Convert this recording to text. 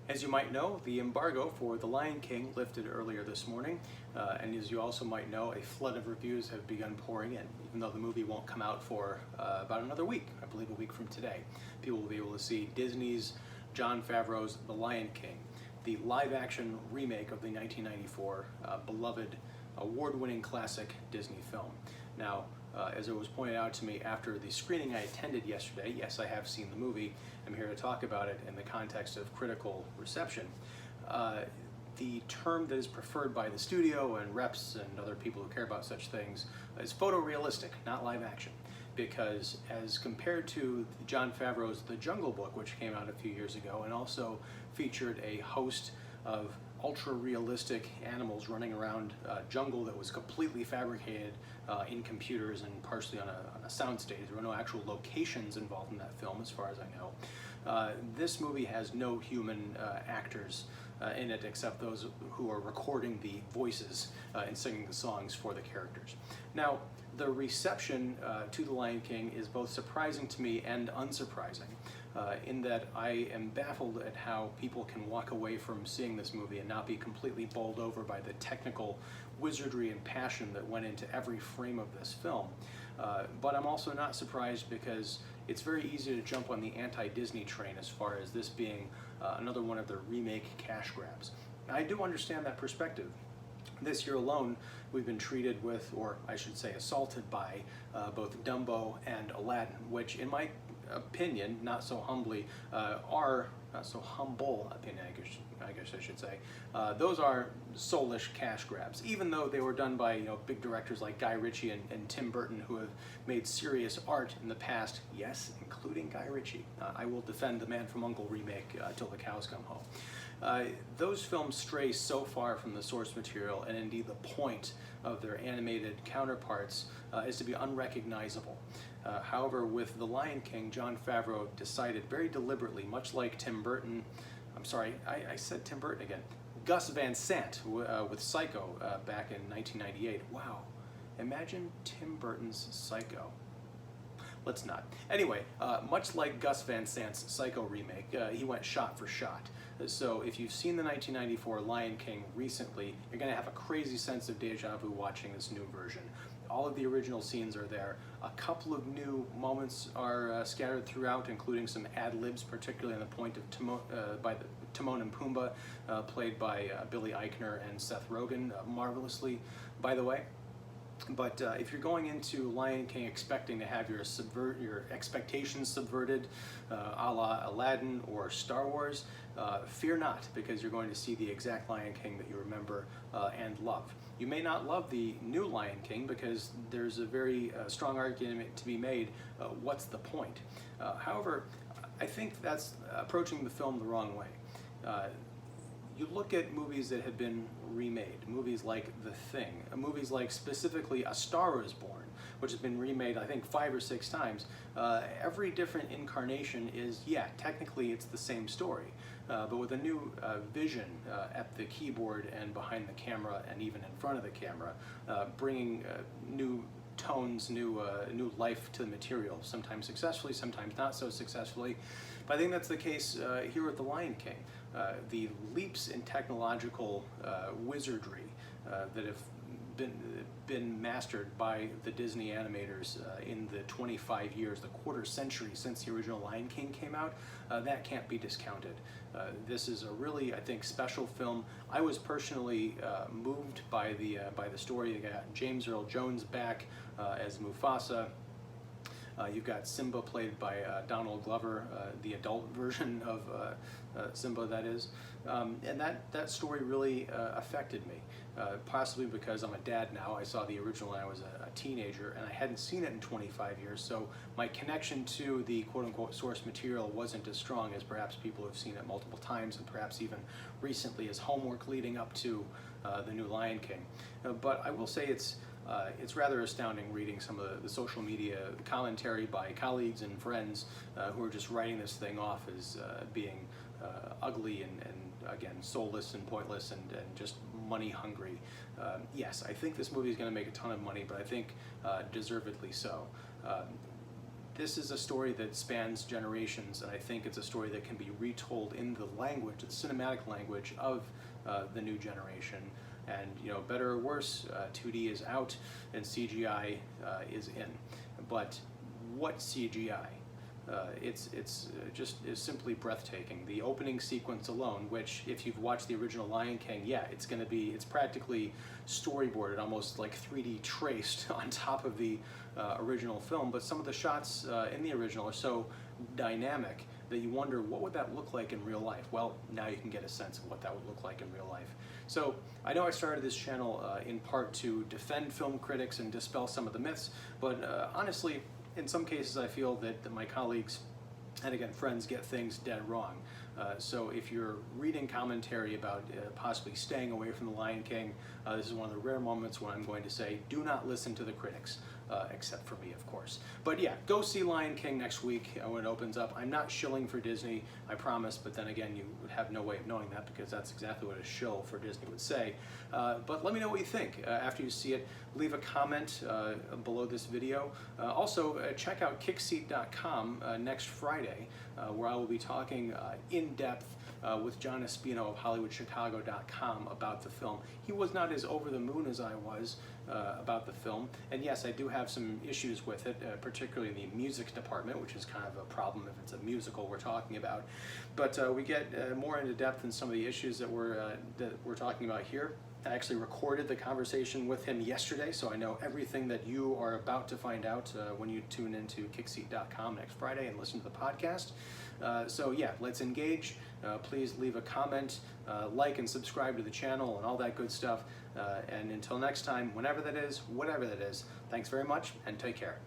As you might know, the embargo for The Lion King lifted earlier this morning, and as you also might know, a flood of reviews have begun pouring in, even though the movie won't come out for about another week, I believe a week from today. People will be able to see Disney's Jon Favreau's The Lion King, the live-action remake of the 1994 beloved award-winning classic Disney film. Now, as it was pointed out to me after the screening I attended yesterday, yes, I have seen the movie. I'm here to talk about it in the context of critical reception. The term that is preferred by the studio and reps and other people who care about such things is photorealistic, not live action. Because as compared to Jon Favreau's The Jungle Book, which came out a few years ago and also featured a host of ultra-realistic animals running around a jungle that was completely fabricated in computers and partially on a soundstage. There were no actual locations involved in that film, as far as I know. This movie has no human actors in it except those who are recording the voices and singing the songs for the characters. Now, the reception to The Lion King is both surprising to me and unsurprising, in that I am baffled at how people can walk away from seeing this movie and not be completely bowled over by the technical wizardry and passion that went into every frame of this film. But I'm also not surprised because it's very easy to jump on the anti-Disney train as far as this being another one of the remake cash grabs. I do understand that perspective. This year alone, we've been treated with, or I should say assaulted by, both Dumbo and Aladdin, which in my opinion, not so humbly, not so humble opinion, I guess I should say, those are soulish cash grabs, even though they were done by big directors like Guy Ritchie and Tim Burton, who have made serious art in the past, yes, including Guy Ritchie. I will defend the Man from U.N.C.L.E. remake till the cows come home. Those films stray so far from the source material, and indeed the point of their animated counterparts is to be unrecognizable. However, with The Lion King, Jon Favreau decided very deliberately, much like Tim Burton, I'm sorry, I said Tim Burton again, Gus Van Sant with Psycho back in 1998. Wow, imagine Tim Burton's Psycho. Let's not. Anyway, much like Gus Van Sant's Psycho remake, he went shot for shot. So if you've seen the 1994 Lion King recently, you're going to have a crazy sense of deja vu watching this new version. All of the original scenes are there. A couple of new moments are scattered throughout, including some ad-libs, particularly on the point of Timon and Pumbaa, played by Billy Eichner and Seth Rogen, marvelously, by the way. But if you're going into Lion King expecting to have your expectations subverted, a la Aladdin or Star Wars, fear not, because you're going to see the exact Lion King that you remember and love. You may not love the new Lion King because there's a very strong argument to be made, what's the point? However, I think that's approaching the film the wrong way. You look at movies that have been remade, movies like The Thing, movies like specifically A Star Is Born, which has been remade I think 5 or 6 times. Every different incarnation is, yeah, technically it's the same story, but with a new vision at the keyboard and behind the camera and even in front of the camera, bringing new tones, new life to the material, sometimes successfully, sometimes not so successfully. But I think that's the case here with The Lion King. The leaps in technological wizardry that have been mastered by the Disney animators in the 25 years, the quarter century since the original Lion King came out, that can't be discounted. This is a really, I think, special film. I was personally moved by the story. They got James Earl Jones back as Mufasa. You've got Simba played by Donald Glover, the adult version of Simba, that is. And that story really affected me, possibly because I'm a dad now. I saw the original when I was a teenager, and I hadn't seen it in 25 years, so my connection to the quote-unquote source material wasn't as strong as perhaps people who've seen it multiple times, and perhaps even recently as homework leading up to the new Lion King. But I will say it's rather astounding reading some of the social media commentary by colleagues and friends who are just writing this thing off as being ugly and again, soulless and pointless and just money hungry. Yes, I think this movie is going to make a ton of money, but I think deservedly so. this is a story that spans generations, and I think it's a story that can be retold in the language, the cinematic language of the new generation. And better or worse, 2D is out and CGI is in. But what CGI? It's just is simply breathtaking. The opening sequence alone, which if you've watched the original Lion King, it's practically storyboarded, almost like 3D traced on top of the original film. But some of the shots in the original are so dynamic that you wonder, what would that look like in real life? Well, now you can get a sense of what that would look like in real life. So I know I started this channel in part to defend film critics and dispel some of the myths, but honestly, in some cases I feel that my colleagues, and again friends, get things dead wrong. So if you're reading commentary about possibly staying away from The Lion King, this is one of the rare moments when I'm going to say, do not listen to the critics, except for me, of course. But yeah, go see Lion King next week when it opens up. I'm not shilling for Disney, I promise, but then again, you would have no way of knowing that because that's exactly what a shill for Disney would say. But let me know what you think after you see it. Leave a comment below this video. Also, check out kickseat.com next Friday, where I will be talking in depth with John Espino of HollywoodChicago.com about the film. He was not as over the moon as I was about the film, and yes, I do have some issues with it, particularly in the music department, which is kind of a problem if it's a musical we're talking about. But we get more into depth in some of the issues that we're talking about here. I actually recorded the conversation with him yesterday, so I know everything that you are about to find out when you tune into kickseat.com next Friday and listen to the podcast. So yeah, let's engage. Please leave a comment, like and subscribe to the channel and all that good stuff. And until next time, whenever that is, whatever that is, thanks very much and take care.